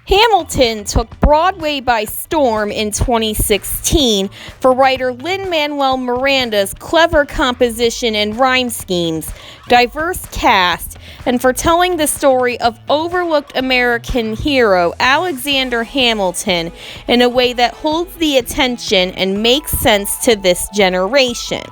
Hamilton took Broadway by storm in 2016 for writer Lin-Manuel Miranda's clever composition and rhyme schemes, diverse cast, and for telling the story of overlooked American hero Alexander Hamilton in a way that holds the attention and makes sense to this generation.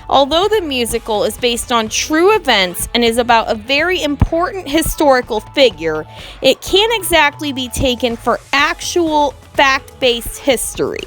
Although the musical is based on true events and is about a very important historical figure, it can't exactly be taken for actual fact-based history.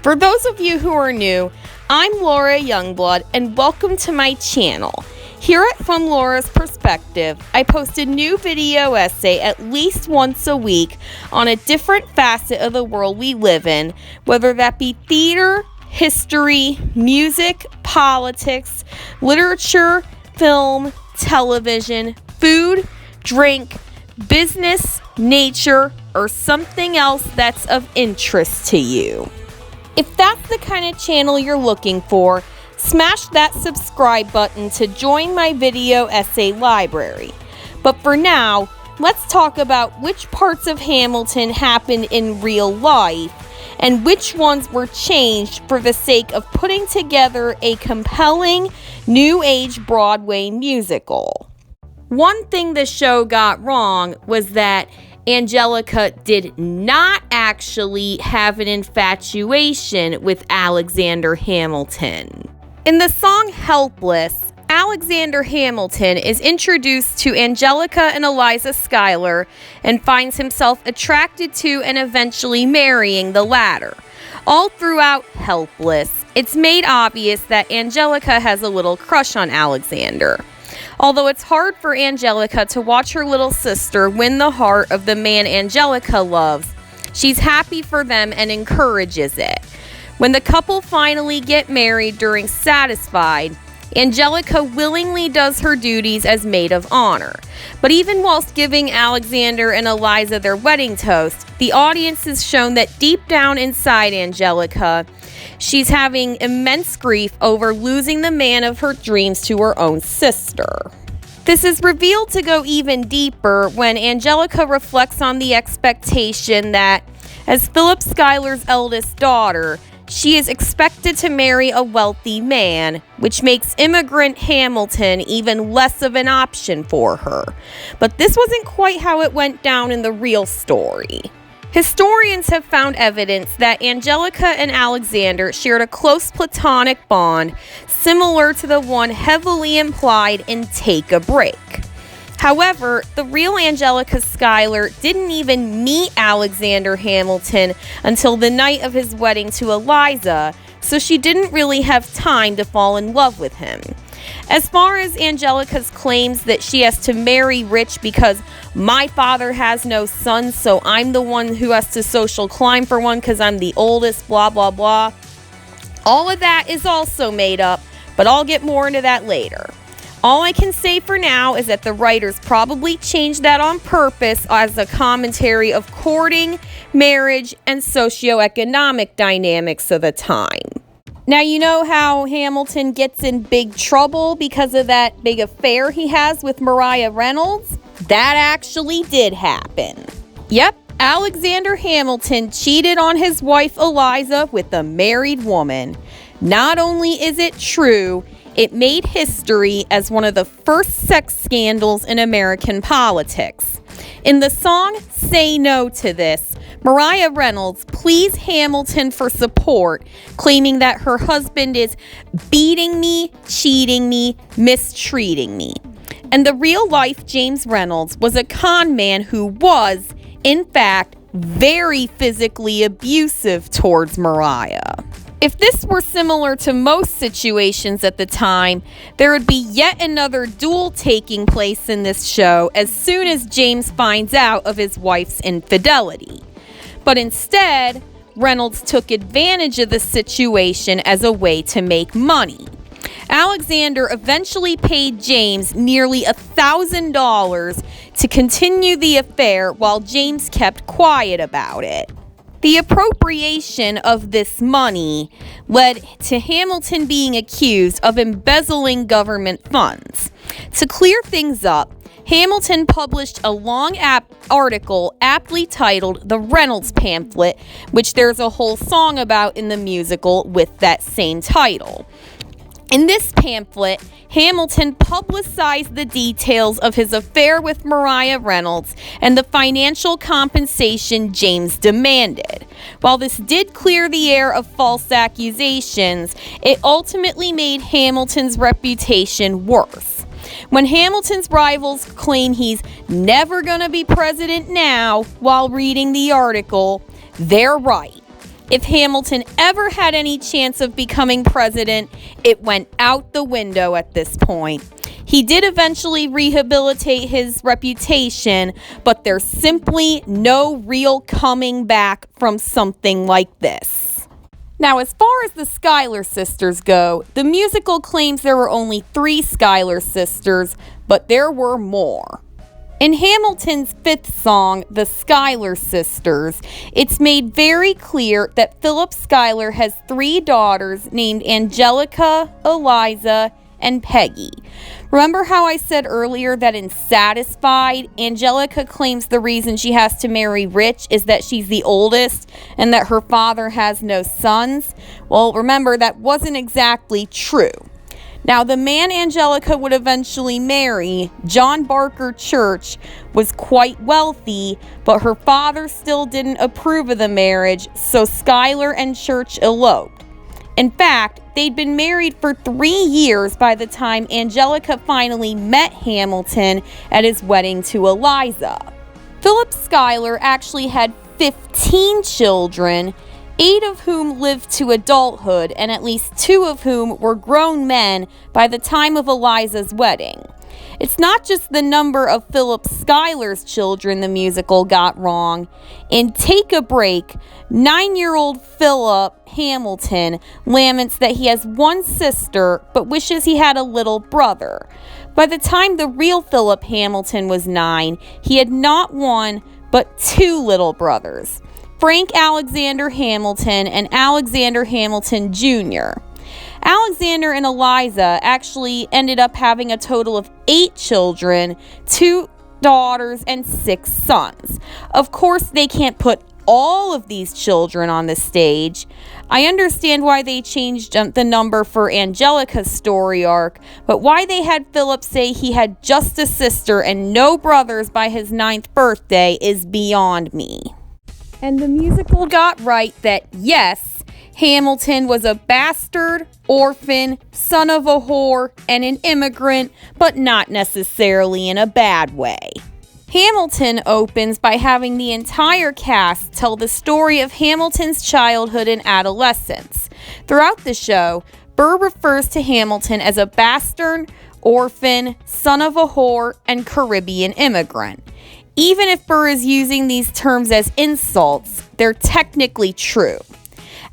For those of you who are new, I'm Laura Youngblood and welcome to my channel. Here at From Laura's Perspective, I post a new video essay at least once a week on a different facet of the world we live in, whether that be theater, history, music, politics, literature, film, television, food, drink, business, nature, or something else that's of interest to you. If that's the kind of channel you're looking for, smash that subscribe button to join my video essay library. But for now, let's talk about which parts of Hamilton happened in real life and which ones were changed for the sake of putting together a compelling New Age Broadway musical. One thing the show got wrong was that Angelica did not actually have an infatuation with Alexander Hamilton. In the song Helpless, Alexander Hamilton is introduced to Angelica and Eliza Schuyler and finds himself attracted to and eventually marrying the latter. All throughout Helpless, it's made obvious that Angelica has a little crush on Alexander. Although it's hard for Angelica to watch her little sister win the heart of the man Angelica loves, she's happy for them and encourages it. When the couple finally get married during Satisfied, Angelica willingly does her duties as maid of honor. But even whilst giving Alexander and Eliza their wedding toast, the audience is shown that deep down inside Angelica, she's having immense grief over losing the man of her dreams to her own sister. This is revealed to go even deeper when Angelica reflects on the expectation that, as Philip Schuyler's eldest daughter, she is expected to marry a wealthy man, which makes immigrant Hamilton even less of an option for her. But this wasn't quite how it went down in the real story. Historians have found evidence that Angelica and Alexander shared a close platonic bond similar to the one heavily implied in Take a Break. However, the real Angelica Schuyler didn't even meet Alexander Hamilton until the night of his wedding to Eliza, so she didn't really have time to fall in love with him. As far as Angelica's claims that she has to marry rich because my father has no sons, so I'm the one who has to social climb for one because I'm the oldest, blah, blah, blah. All of that is also made up, but I'll get more into that later. All I can say for now is that the writers probably changed that on purpose as a commentary of courting, marriage, and socioeconomic dynamics of the time. Now, you know how Hamilton gets in big trouble because of that big affair he has with Reynolds? That actually did happen. Yep, Alexander Hamilton cheated on his wife Eliza with a married woman. Not only is it true, it made history as one of the first sex scandals in American politics. In the song Say No to This, Reynolds pleads Hamilton for support, claiming that her husband is beating me, cheating me, mistreating me. And the real-life James Reynolds was a con man who was, in fact, very physically abusive towards Mariah. If this were similar to most situations at the time, there would be yet another duel taking place in this show as soon as James finds out of his wife's infidelity. But instead, Reynolds took advantage of the situation as a way to make money. Alexander eventually paid James nearly $1,000 to continue the affair while James kept quiet about it. The appropriation of this money led to Hamilton being accused of embezzling government funds. To clear things up, Hamilton published a long article aptly titled The Reynolds Pamphlet, which there's a whole song about in the musical with that same title. In this pamphlet, Hamilton publicized the details of his affair with Maria Reynolds and the financial compensation James demanded. While this did clear the air of false accusations, it ultimately made Hamilton's reputation worse. When Hamilton's rivals claim he's never going to be president now while reading the article, they're right. If Hamilton ever had any chance of becoming president, it went out the window at this point. He did eventually rehabilitate his reputation, but there's simply no real coming back from something like this. Now, as far as the Schuyler sisters go, the musical claims there were only 3 Schuyler sisters, but there were more. In Hamilton's 5th song, The Schuyler Sisters, it's made very clear that Philip Schuyler has 3 daughters named Angelica, Eliza, and Peggy. Remember how I said earlier that in Satisfied, Angelica claims the reason she has to marry Rich is that she's the oldest and that her father has no sons? Well, remember, that wasn't exactly true. Now, the man Angelica would eventually marry, John Barker Church, was quite wealthy, but her father still didn't approve of the marriage, so Schuyler and Church eloped. In fact, they'd been married for 3 years by the time Angelica finally met Hamilton at his wedding to Eliza. Philip Schuyler actually had 15 children, 8 of whom lived to adulthood, and at least 2 of whom were grown men by the time of Eliza's wedding. It's not just the number of Philip Schuyler's children the musical got wrong. In Take a Break, 9-year-old Philip Hamilton laments that he has 1 sister but wishes he had a little brother. By the time the real Philip Hamilton was 9, he had not 1 but 2 little brothers, Frank Alexander Hamilton and Alexander Hamilton Jr. Alexander and Eliza actually ended up having a total of 8 children, 2 daughters and 6 sons. Of course, they can't put all of these children on the stage. I understand why they changed the number for Angelica's story arc, but why they had Philip say he had just a sister and no brothers by his 9th birthday is beyond me. And the musical got right that, yes, Hamilton was a bastard, orphan, son of a whore, and an immigrant, but not necessarily in a bad way. Hamilton opens by having the entire cast tell the story of Hamilton's childhood and adolescence. Throughout the show, Burr refers to Hamilton as a bastard, orphan, son of a whore, and Caribbean immigrant. Even if Burr is using these terms as insults, they're technically true.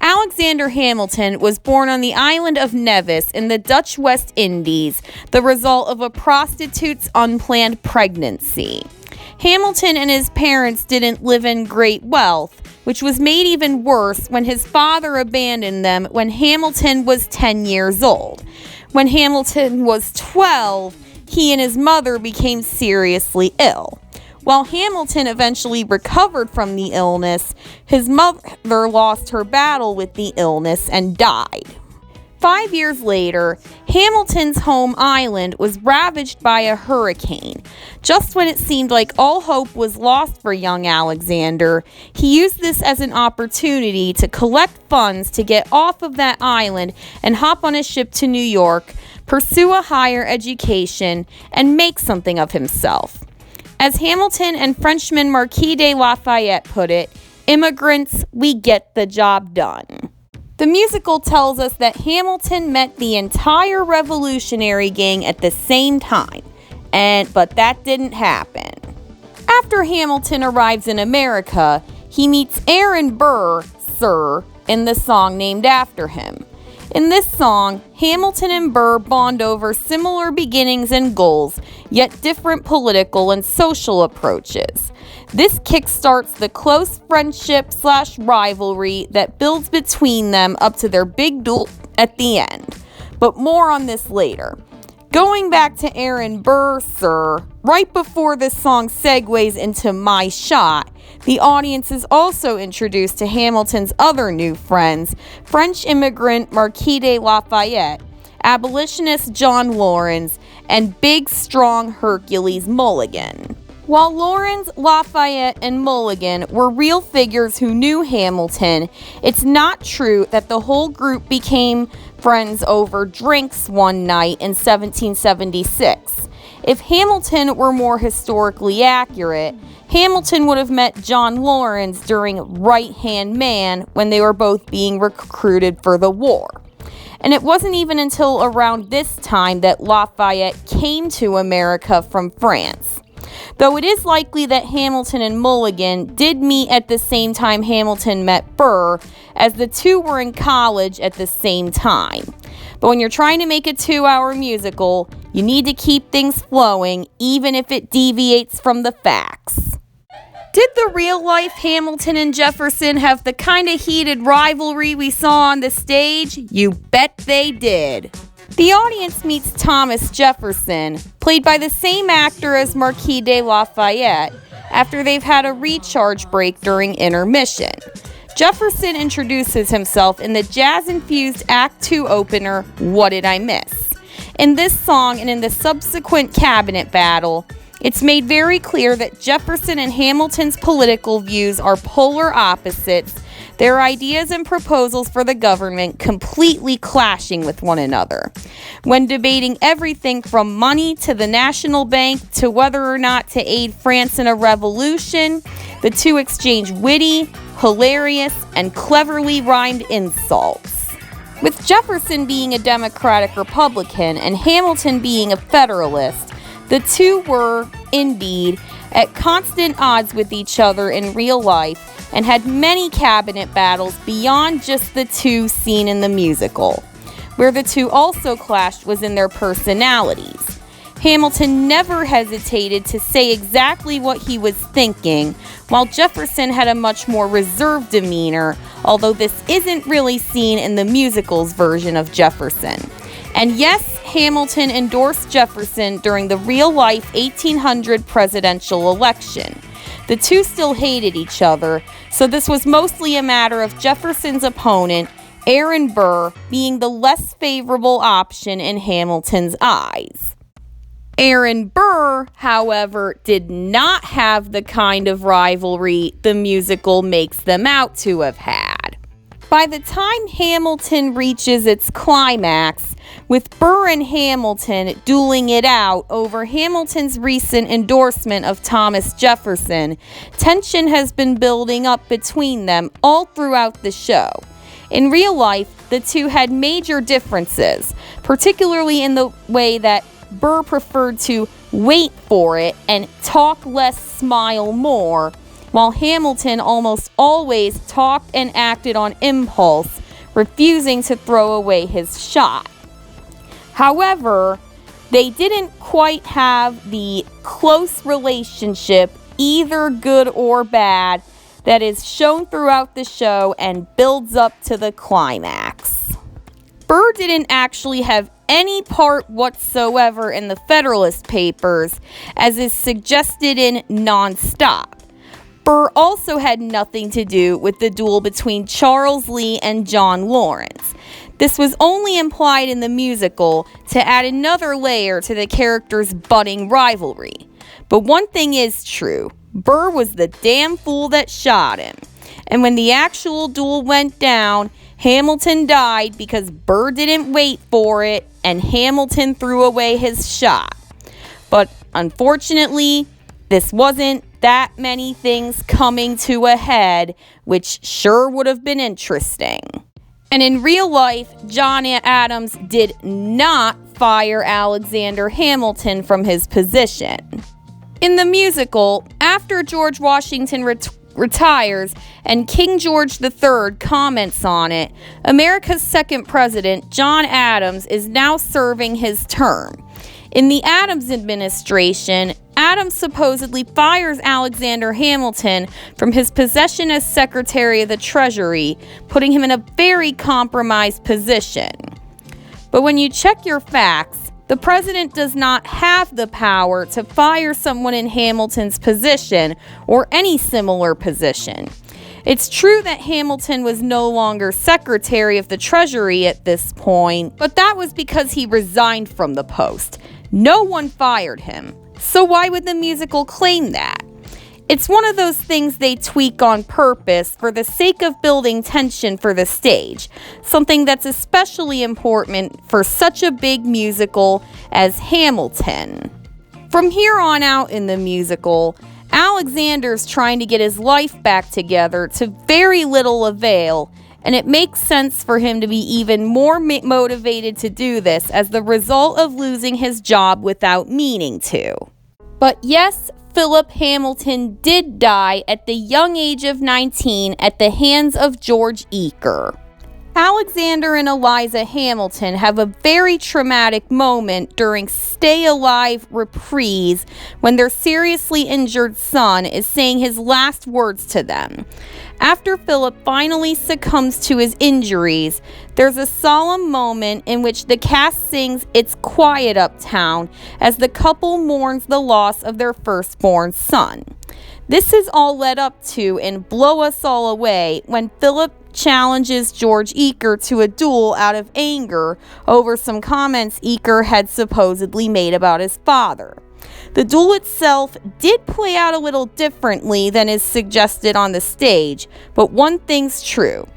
Alexander Hamilton was born on the island of Nevis in the Dutch West Indies, the result of a prostitute's unplanned pregnancy. Hamilton and his parents didn't live in great wealth, which was made even worse when his father abandoned them when Hamilton was 10 years old. When Hamilton was 12, he and his mother became seriously ill. While Hamilton eventually recovered from the illness, his mother lost her battle with the illness and died. 5 years later, Hamilton's home island was ravaged by a hurricane. Just when it seemed like all hope was lost for young Alexander, he used this as an opportunity to collect funds to get off of that island and hop on a ship to New York, pursue a higher education, and make something of himself. As Hamilton and Frenchman Marquis de Lafayette put it, immigrants, we get the job done. The musical tells us that Hamilton met the entire Revolutionary gang at the same time, but that didn't happen. After Hamilton arrives in America, he meets Aaron Burr, Sir, in the song named after him. In this song, Hamilton and Burr bond over similar beginnings and goals, yet different political and social approaches. This kickstarts the close friendship/rivalry that builds between them up to their big duel at the end. But more on this later. Going back to Aaron Burr, sir, right before this song segues into My Shot, the audience is also introduced to Hamilton's other new friends, French immigrant Marquis de Lafayette, abolitionist John Laurens, and big, strong Hercules Mulligan. While Laurens, Lafayette, and Mulligan were real figures who knew Hamilton, it's not true that the whole group became friends over drinks one night in 1776. If Hamilton were more historically accurate, Hamilton would have met John Laurens during Right Hand Man when they were both being recruited for the war. And it wasn't even until around this time that Lafayette came to America from France. Though it is likely that Hamilton and Mulligan did meet at the same time Hamilton met Burr, as the two were in college at the same time. But when you're trying to make a 2-hour musical, you need to keep things flowing, even if it deviates from the facts. Did the real-life Hamilton and Jefferson have the kind of heated rivalry we saw on the stage? You bet they did. The audience meets Thomas Jefferson, played by the same actor as Marquis de Lafayette, after they've had a recharge break during intermission. Jefferson introduces himself in the jazz-infused Act 2 opener, What Did I Miss? In this song and in the subsequent cabinet battle, it's made very clear that Jefferson and Hamilton's political views are polar opposites, their ideas and proposals for the government completely clashing with one another. When debating everything from money to the National Bank to whether or not to aid France in a revolution, the two exchange witty, hilarious, and cleverly rhymed insults. With Jefferson being a Democratic Republican and Hamilton being a Federalist, the two were, indeed, at constant odds with each other in real life and had many cabinet battles beyond just the two seen in the musical. Where the two also clashed was in their personalities. Hamilton never hesitated to say exactly what he was thinking, while Jefferson had a much more reserved demeanor, although this isn't really seen in the musical's version of Jefferson. And yes, Hamilton endorsed Jefferson during the real-life 1800 presidential election. The two still hated each other, so this was mostly a matter of Jefferson's opponent, Aaron Burr, being the less favorable option in Hamilton's eyes. Aaron Burr, however, did not have the kind of rivalry the musical makes them out to have had. By the time Hamilton reaches its climax, with Burr and Hamilton dueling it out over Hamilton's recent endorsement of Thomas Jefferson, tension has been building up between them all throughout the show. In real life, the two had major differences, particularly in the way that Burr preferred to wait for it and talk less, smile more, while Hamilton almost always talked and acted on impulse, refusing to throw away his shot. However, they didn't quite have the close relationship, either good or bad, that is shown throughout the show and builds up to the climax. Burr didn't actually have any part whatsoever in the Federalist Papers, as is suggested in Nonstop. Burr also had nothing to do with the duel between Charles Lee and John Laurens. This was only implied in the musical to add another layer to the characters' budding rivalry. But one thing is true, Burr was the damn fool that shot him. And when the actual duel went down, Hamilton died because Burr didn't wait for it and Hamilton threw away his shot. But unfortunately, this wasn't that many things coming to a head, which sure would have been interesting. And in real life, John Adams did not fire Alexander Hamilton from his position. In the musical, after George Washington retires and King George III comments on it, America's second president, John Adams, is now serving his term. In the Adams administration, Adams supposedly fires Alexander Hamilton from his position as Secretary of the Treasury, putting him in a very compromised position. But when you check your facts, The president does not have the power to fire someone in Hamilton's position or any similar position. It's true that Hamilton was no longer Secretary of the Treasury at this point, but that was because he resigned from the post. No one fired him. So why would the musical claim that? It's one of those things they tweak on purpose for the sake of building tension for the stage, something that's especially important for such a big musical as Hamilton. From here on out in the musical, Alexander's trying to get his life back together to very little avail, and it makes sense for him to be even more motivated to do this as the result of losing his job without meaning to. But yes, Philip Hamilton did die at the young age of 19 at the hands of George Eaker. Alexander and Eliza Hamilton have a very traumatic moment during Stay Alive reprise when their seriously injured son is saying his last words to them. After Philip finally succumbs to his injuries, there's a solemn moment in which the cast sings "It's Quiet Uptown" as the couple mourns the loss of their firstborn son. This is all led up to in Blow Us All Away when Philip challenges George Eaker to a duel out of anger over some comments Eaker had supposedly made about his father. The duel itself did play out a little differently than is suggested on the stage, but one thing's true.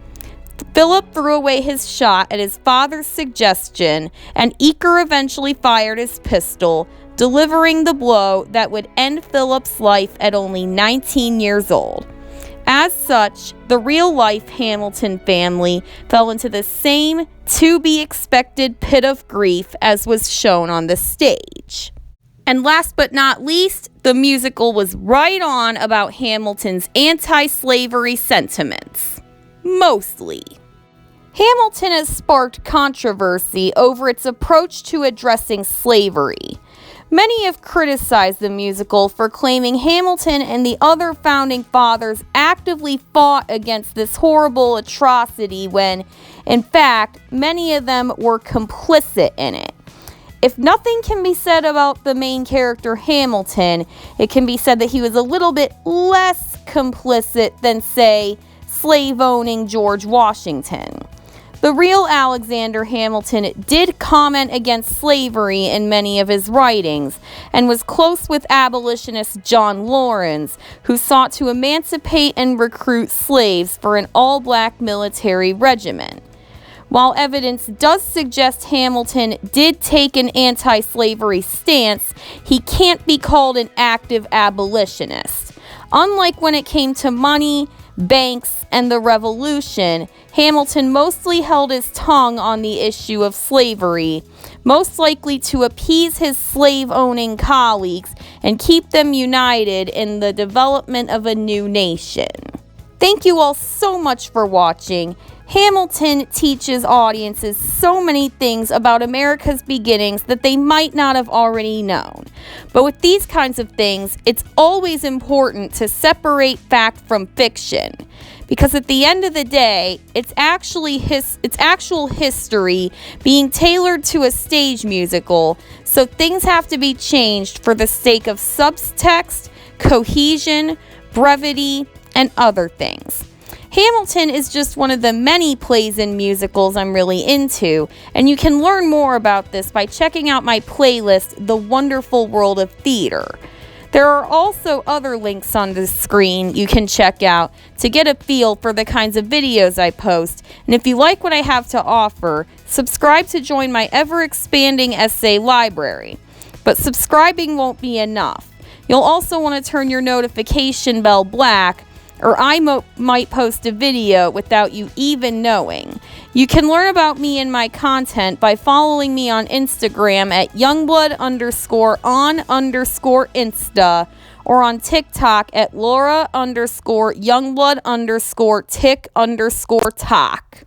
Philip threw away his shot at his father's suggestion, and Eaker eventually fired his pistol, delivering the blow that would end Philip's life at only 19 years old. As such, the real-life Hamilton family fell into the same to-be-expected pit of grief as was shown on the stage. And last but not least, the musical was right on about Hamilton's anti-slavery sentiments. Mostly. Hamilton has sparked controversy over its approach to addressing slavery. Many have criticized the musical for claiming Hamilton and the other founding fathers actively fought against this horrible atrocity when, in fact, many of them were complicit in it. If nothing can be said about the main character Hamilton, it can be said that he was a little bit less complicit than, say, slave-owning George Washington. The real Alexander Hamilton did comment against slavery in many of his writings, and was close with abolitionist John Lawrence, who sought to emancipate and recruit slaves for an all-black military regiment. While evidence does suggest Hamilton did take an anti-slavery stance, he can't be called an active abolitionist. Unlike when it came to money, banks, and the Revolution, Hamilton mostly held his tongue on the issue of slavery, most likely to appease his slave-owning colleagues and keep them united in the development of a new nation. Thank you all so much for watching. Hamilton teaches audiences so many things about America's beginnings that they might not have already known. But with these kinds of things, it's always important to separate fact from fiction. Because at the end of the day, it's actual history being tailored to a stage musical, so things have to be changed for the sake of subtext, cohesion, brevity, and other things. Hamilton is just one of the many plays and musicals I'm really into, and you can learn more about this by checking out my playlist, The Wonderful World of Theater. There are also other links on the screen you can check out to get a feel for the kinds of videos I post, and if you like what I have to offer, subscribe to join my ever-expanding essay library. But subscribing won't be enough. You'll also want to turn your notification bell black, or I might post a video without you even knowing. You can learn about me and my content by following me on Instagram at youngblood_on_insta, or on TikTok at Laura_youngblood_tick_talk.